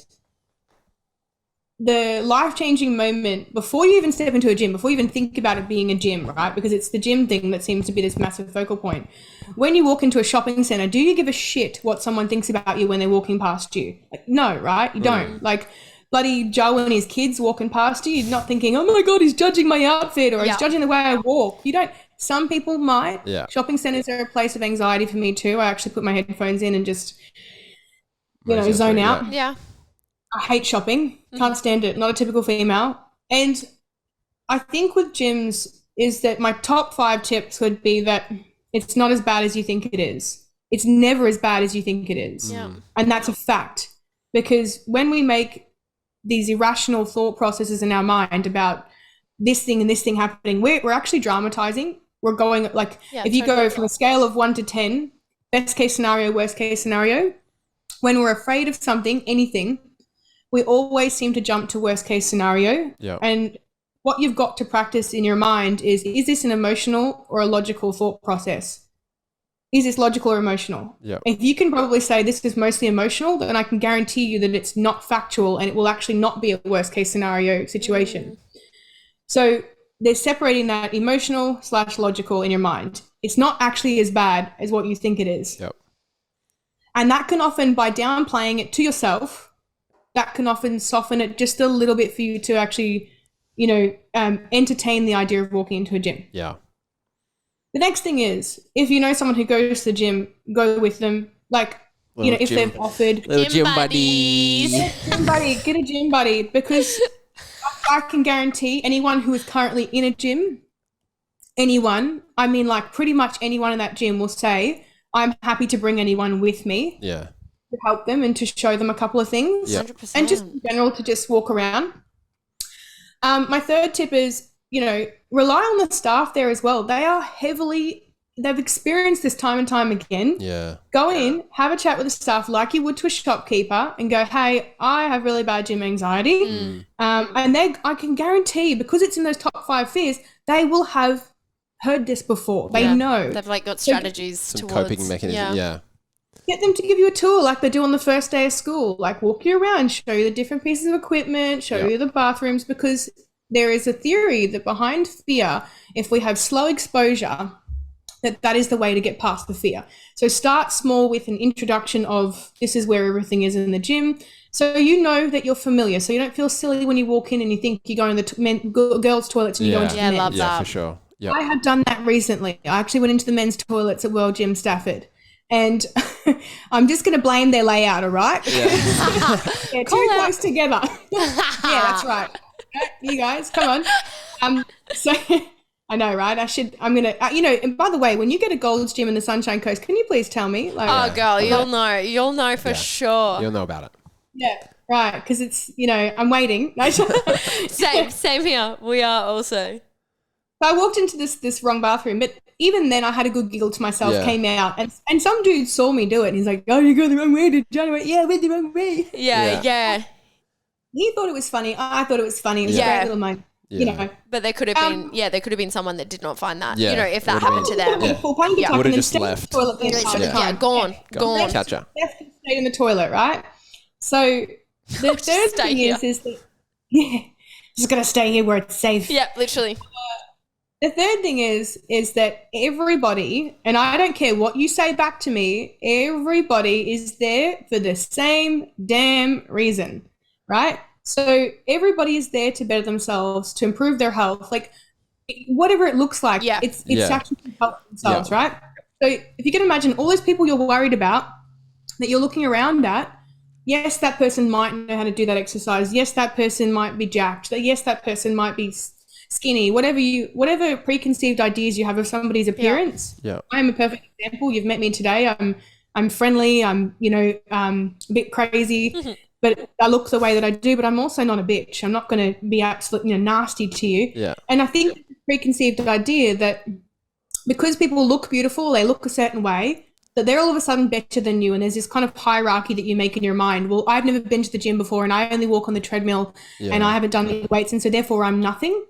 B: the life-changing moment, before you even step into a gym, before you even think about it being a gym, right? Because it's the gym thing that seems to be this massive focal point. When you walk into a shopping center, do you give a shit what someone thinks about you when they're walking past you? Like, no, right? You don't. Like, bloody Joe and his kids walking past you, you're not thinking, oh my God, he's judging my outfit, or he's judging the way I walk. You don't. Some people might.
C: Yeah.
B: Shopping centers are a place of anxiety for me too. I actually put my headphones in and just, zone out.
D: Yeah.
B: I hate shopping. Can't stand it. Not a typical female. And I think with gyms is that my top 5 tips would be that it's not as bad as you think it is. It's never as bad as you think it is.
D: Yeah.
B: And that's a fact. Because when we make these irrational thought processes in our mind about this thing and this thing happening, we're actually dramatizing. We're going if you go from a scale of 1 to 10, best case scenario, worst case scenario, when we're afraid of something, anything, we always seem to jump to worst case scenario.
C: Yeah.
B: And what you've got to practice in your mind is this an emotional or a logical thought process? is this logical or emotional?
C: Yep.
B: If you can probably say this is mostly emotional, then I can guarantee you that it's not factual and it will actually not be a worst case scenario situation. So they're separating that emotional/logical in your mind. It's not actually as bad as what you think it is.
C: Yep.
B: And that can often, by downplaying it to yourself, that can often soften it just a little bit for you to actually, entertain the idea of walking into a gym.
C: Yeah.
B: The next thing is, if you know someone who goes to the gym, go with them. Like, if they've offered.
C: Little gym buddy.
B: Get a gym buddy, because I can guarantee anyone who is currently in a gym, pretty much anyone in that gym will say, I'm happy to bring anyone with me.
C: Yeah.
B: To help them and to show them a couple of things.
C: Yep.
D: 100%.
B: And just in general to just walk around. My third tip is, rely on the staff there as well. They've experienced this time and time again.
C: Yeah.
B: Go in, have a chat with the staff like you would to a shopkeeper and go, hey, I have really bad gym anxiety. And I can guarantee, because it's in those top 5 fears, they will have heard this before. They know.
D: They've got strategies
C: Some
D: towards
C: coping mechanism. Yeah.
B: Get them to give you a tour like they do on the first day of school, like walk you around, show you the different pieces of equipment, show you the bathrooms, because there is a theory that behind fear, if we have slow exposure, that is the way to get past the fear. So start small with an introduction of this is where everything is in the gym. So you know that you're familiar. So you don't feel silly when you walk in and you think you go in the girls' toilets and you go into the men's.
D: Love
C: Yeah,
D: that.
C: for sure. Yeah.
B: I have done that recently. I actually went into the men's toilets at World Gym Stafford. And I'm just going to blame their layout, all right?
C: Yeah.
B: They're too close together. Yeah, that's right. You guys, come on. So I know, right? I'm going to, and by the way, when you get a Gold's Gym in the Sunshine Coast, can you please tell me?
D: Like, girl, you'll know. You'll know for sure.
C: You'll know about it.
B: Yeah, right. Because it's, I'm waiting.
D: Same here. We are also.
B: I walked into this wrong bathroom, but even then I had a good giggle to myself, came out, and some dude saw me do it, and he's like, oh, you go the wrong way, did you? Yeah, I went the wrong way.
D: Yeah.
B: He thought it was funny. I thought it was funny. It was a great little moment,
D: But there could have been someone that did not find that,
C: Yeah,
D: if that happened to them.
C: Would have just left.
D: Gone.
C: Catcher.
B: Left and stayed in the toilet, right? So the third thing is that, just going to stay here where it's safe.
D: Yeah, literally.
B: The third thing is that everybody, and I don't care what you say back to me, everybody is there for the same damn reason, right? So everybody is there to better themselves, to improve their health, like whatever it looks like. It's actually to help themselves, right? So if you can imagine all those people you're worried about that you're looking around at, yes, that person might know how to do that exercise. Yes, that person might be jacked. Yes, that person might be skinny, whatever preconceived ideas you have of somebody's appearance. I am a perfect example. You've met me today. I'm friendly. I'm a bit crazy, but I look the way that I do. But I'm also not a bitch. I'm not going to be absolutely nasty to you.
C: Yeah.
B: And I think the preconceived idea that because people look beautiful, they look a certain way, that they're all of a sudden better than you, and there's this kind of hierarchy that you make in your mind. Well, I've never been to the gym before, and I only walk on the treadmill, and I haven't done any weights, and so therefore I'm nothing.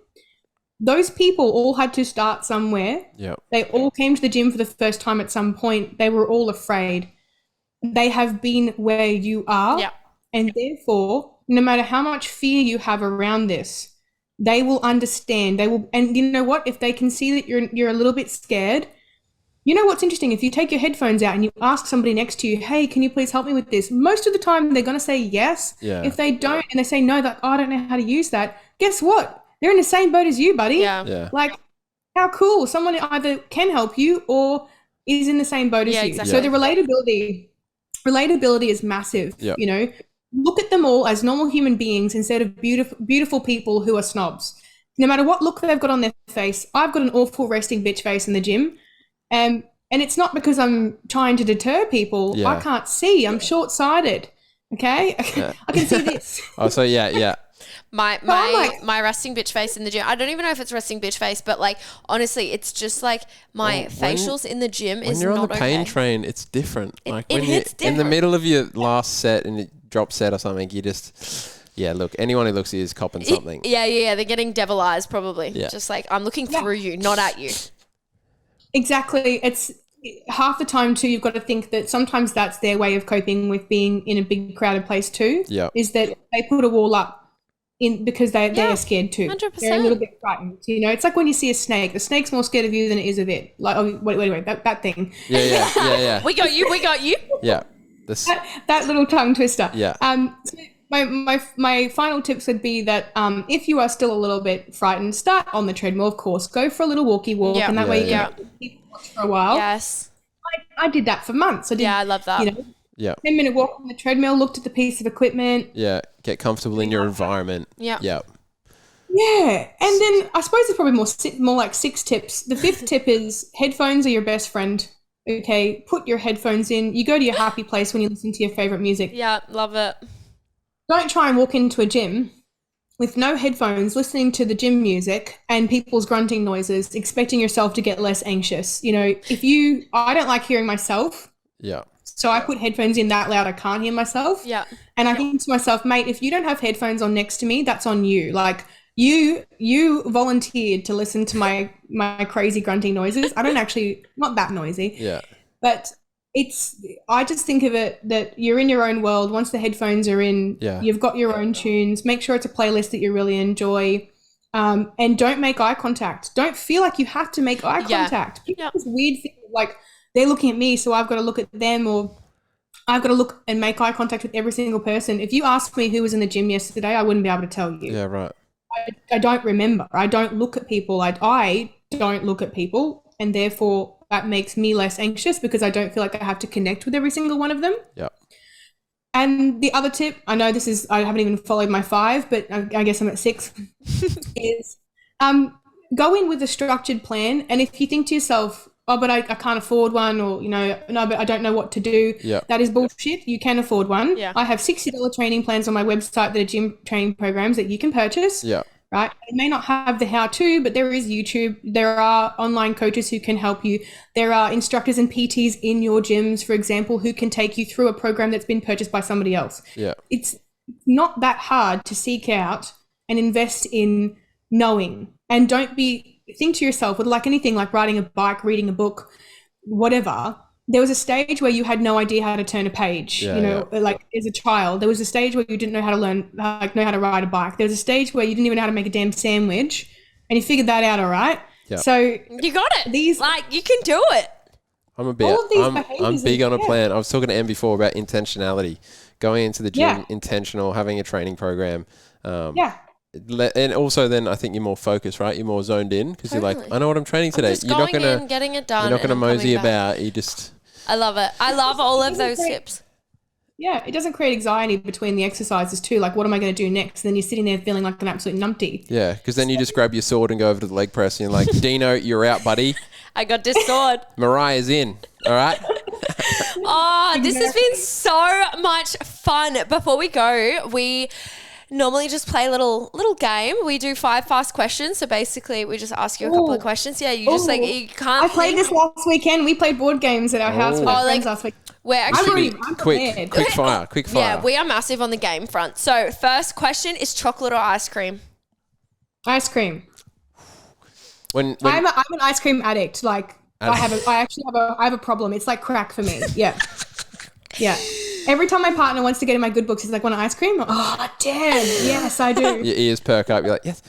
B: Those people all had to start somewhere. They all came to the gym for the first time at some point. They were all afraid. They have been where you are. And therefore, no matter how much fear you have around this, they will understand. They will, and you know what? If they can see that you're a little bit scared, you know what's interesting? If you take your headphones out and you ask somebody next to you, hey, can you please help me with this? Most of the time they're going to say yes. If they don't and they say no, like, oh, I don't know how to use that. Guess what? They're in the same boat as you, buddy. Like, how cool. Someone either can help you or is in the same boat as you.
D: Exactly.
B: So the relatability is massive. Look at them all as normal human beings instead of beautiful people who are snobs. No matter what look they've got on their face, I've got an awful resting bitch face in the gym. And it's not because I'm trying to deter people. I can't see. I'm short-sighted. Okay? I can see this.
D: My resting bitch face in the gym. I don't even know if it's resting bitch face, but like honestly, it's just like my facials in the gym is not okay.
C: When you're on the pain train, it's different. Like when you're in the
D: different.
C: middle of your last set and you drop set or something, you just look, anyone who looks at you is copping something.
D: They're getting devil eyes probably. Just like I'm looking through you, not at you.
B: Exactly. half the time too, you've got to think that sometimes that's their way of coping with being in a big crowded place too.
C: Yeah.
B: Is that they put a wall up because they're scared too.
D: 100%.
B: They're a little bit frightened. You know, it's like when you see a snake. The snake's more scared of you than it is of it. Like, oh, wait, that thing.
C: Yeah.
D: We got you.
C: Yeah.
B: That little tongue twister.
C: Yeah.
B: So my final tips would be that if you are still a little bit frightened, start on the treadmill, of course. Go for a little walkie walk, and that way you can keep watch for a while.
D: Yes.
B: I did that for months.
D: I love that.
B: You know, 10-minute walk on the treadmill, looked at the piece of equipment.
C: Yeah. Get comfortable in your environment.
D: Yeah.
C: Yeah.
B: Yeah. And then I suppose there's probably more like 6 tips. The 5th tip is headphones are your best friend. Okay. Put your headphones in. You go to your happy place when you listen to your favorite music.
D: Yeah. Love it.
B: Don't try and walk into a gym with no headphones, listening to the gym music and people's grunting noises, expecting yourself to get less anxious. You know, I don't like hearing myself.
C: Yeah.
B: So I put headphones in that loud I can't hear myself.
D: Yeah.
B: And I think to myself, mate, if you don't have headphones on next to me, that's on you. Like you volunteered to listen to my crazy grunting noises. I don't actually, not that noisy.
C: Yeah.
B: But I just think of it that you're in your own world. Once the headphones are in, you've got your own tunes. Make sure it's a playlist that you really enjoy. And don't make eye contact. Don't feel like you have to make eye contact. People have this weird thing like they're looking at me, so I've got to look at them, or I've got to look and make eye contact with every single person. If you asked me who was in the gym yesterday, I wouldn't be able to tell you.
C: Yeah, right.
B: I don't remember. I don't look at people. I don't look at people, and therefore that makes me less anxious because I don't feel like I have to connect with every single one of them.
C: Yeah.
B: And the other tip, I know I haven't even followed my 5, but I guess I'm at 6, is go in with a structured plan. And if you think to yourself, oh, but I can't afford one, or, you know, no, but I don't know what to do.
C: Yeah.
B: That is bullshit. You can afford one.
D: Yeah.
B: I have $60 training plans on my website that are gym training programs that you can purchase.
C: Yeah.
B: Right. It may not have the how-to, but there is YouTube. There are online coaches who can help you. There are instructors and PTs in your gyms, for example, who can take you through a program that's been purchased by somebody else.
C: Yeah.
B: It's not that hard to seek out and invest in knowing. And think to yourself, with like anything, like riding a bike, reading a book, whatever, there was a stage where you had no idea how to turn a page, like as a child. There was a stage where you didn't know how to know how to ride a bike. There was a stage where you didn't even know how to make a damn sandwich, and you figured that out, all right?
C: Yeah.
B: So
D: you got it. You can do it.
C: I'm big on a plan. I was talking to Em before about intentionality, going into the gym, intentional, having a training program. And also then I think you're more focused, right? You're more zoned in because you're like, I know what I'm training today.
D: You're not going in, getting it done.
C: You're not going to mosey about. You just...
D: I love it. I love all of those tips.
B: Yeah, it doesn't create anxiety between the exercises too. Like, what am I going to do next? And then you're sitting there feeling like an absolute numpty. Yeah,
C: because then you just grab your sword and go over to the leg press and you're like, Dino, you're out, buddy.
D: I got this sword.
C: Mariah's in. All right?
D: This has been so much fun. Before we go, we normally just play a little game. We do 5 fast questions. So basically, we just ask you a couple of questions. Yeah, you just you can't.
B: I played this last weekend. We played board games at our house with our friends last week.
D: We're actually
C: quick fire.
D: Yeah, we are massive on the game front. So first question is chocolate or ice cream?
B: Ice cream.
C: When
B: I'm an ice cream addict. Like I have a problem. It's like crack for me. Yeah. Yeah. Every time my partner wants to get in my good books, he's like, want an ice cream? Oh, damn. Yes, I do.
C: Your ears perk up. You're like, yes.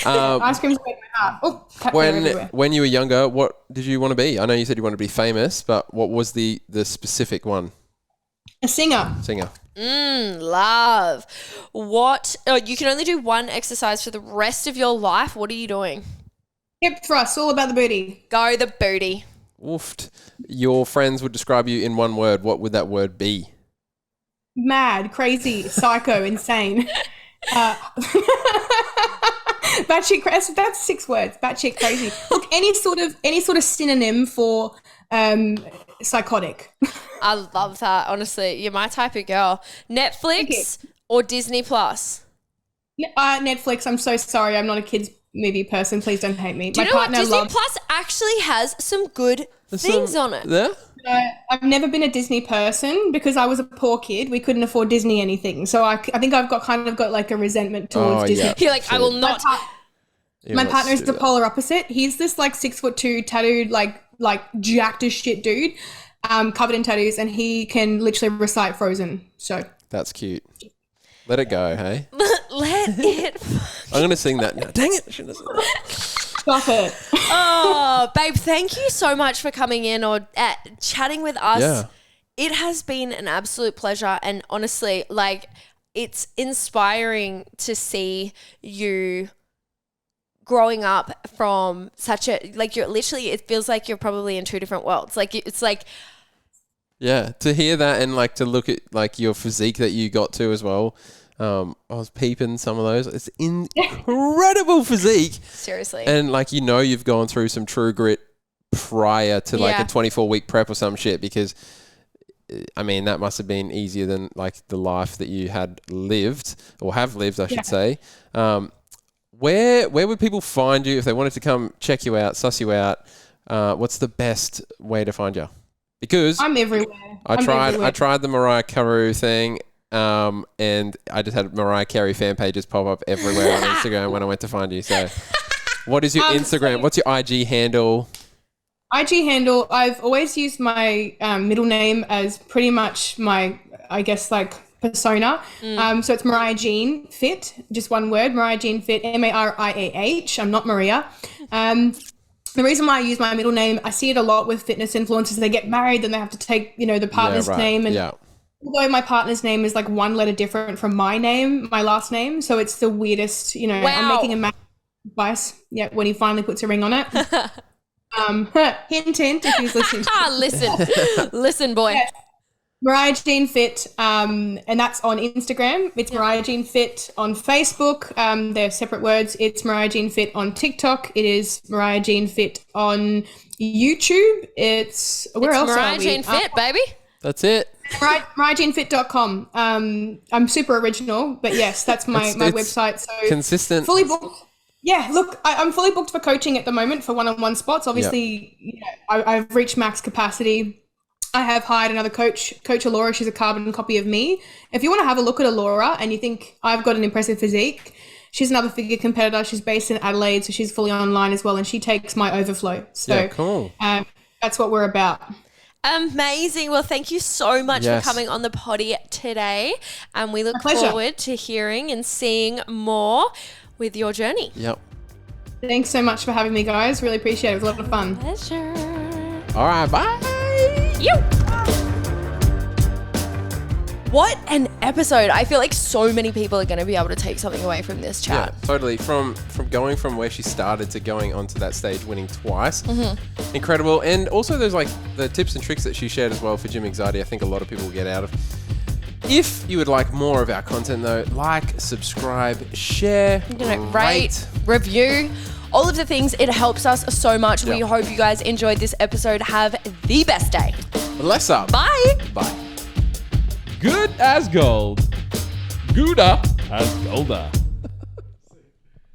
B: Ice cream's break my heart.
C: When you were younger, what did you want to be? I know you said you wanted to be famous, but what was the specific one?
B: A singer.
D: Love. What? Oh, you can only do one exercise for the rest of your life. What are you doing?
B: Hip thrust. All about the booty.
D: Go the booty.
C: Oofed. Your friends would describe you in one word. What would that word be?
B: Mad, crazy, psycho, insane. Batshit crazy. That's 6 words. Batshit crazy. Look, any sort of synonym for psychotic.
D: I love that. Honestly, you're my type of girl. Netflix or Disney Plus?
B: Netflix. I'm so sorry. I'm not a kids movie person. Please don't hate me.
D: Do you know what? Disney Plus actually has some good things on it.
C: Yeah?
B: I've never been a Disney person because I was a poor kid. We couldn't afford Disney anything. So I think I've got like a resentment towards Disney.
C: Yeah.
D: You're like, I will not.
B: My partner is the polar opposite. He's this like 6'2" tattooed like like jacked as shit dude, covered in tattoos, and he can literally recite Frozen. So
C: that's cute. Let it go, hey?
D: Let it.
C: I'm going to sing that now. Dang it. I shouldn't have said that.
B: Stop it.
D: Oh, babe, thank you so much for coming in or chatting with us.
C: Yeah.
D: It has been an absolute pleasure. And honestly, like, it's inspiring to see you growing up from such a, like, you're literally, it feels like you're probably in two different worlds. Like, it's like,
C: yeah, to hear that and like to look at like your physique that you got to as well. I was peeping some of those. It's incredible physique.
D: Seriously.
C: And like, you know, you've gone through some true grit prior to like a 24-week prep or some shit, because I mean, that must have been easier than like the life that you had lived or have lived, I should say. Where would people find you if they wanted to come check you out, suss you out? What's the best way to find you? Because
B: I'm everywhere.
C: I tried the Mariah Carey thing, and I just had Mariah Carey fan pages pop up everywhere on Instagram when I went to find you. So, what is your Instagram? What's your IG handle?
B: IG handle, I've always used my middle name as pretty much my, I guess, like persona. So it's Mariah Jean Fit, just one word, Mariah Jean Fit, Mariah. I'm not Maria. The reason why I use my middle name, I see it a lot with fitness influencers. They get married, then they have to take, you know, the partner's name. And although my partner's name is like one letter different from my name, my last name, so it's the weirdest, you know, I'm making a match advice. Yeah, when he finally puts a ring on it. Hint, if he's listening.
D: Listen, boy.
B: Yes. Mariah Jean Fit, and that's on Instagram. It's Mariah Jean Fit on Facebook. They're separate words. It's Mariah Jean Fit on TikTok. It is Mariah Jean Fit on YouTube. It's else
D: Mariah
B: are we?
D: Jean Fit, baby.
C: That's it.
B: MariahJeanFit.com. I'm super original, but yes, that's my website. So
C: consistent.
B: Fully booked. Yeah, look, I'm fully booked for coaching at the moment for one-on-one spots. Obviously, you know, I've reached max capacity. I have hired another coach, Coach Alora. She's a carbon copy of me. If you want to have a look at Alora and you think I've got an impressive physique, she's another figure competitor. She's based in Adelaide, so she's fully online as well, and she takes my overflow. So
C: cool.
B: That's what we're about.
D: Amazing. Well, thank you so much for coming on the potty today. And we look forward to hearing and seeing more with your journey.
C: Yep.
B: Thanks so much for having me, guys. Really appreciate it. It was a lot of fun.
D: Pleasure.
C: All right, bye.
D: What an episode. I feel like so many people are going to be able to take something away from this chat.
C: Yeah, totally. From going from where she started to going onto that stage, winning twice. Incredible. And also there's like the tips and tricks that she shared as well for gym anxiety. I think a lot of people will get out of. If you would like more of our content though, like, subscribe, share,
D: rate, review, all of the things. It helps us so much.
C: Yep.
D: We hope you guys enjoyed this episode. Have the best day.
C: Bless up.
D: Bye.
C: Bye.
E: Good as gold. Gooder as golder.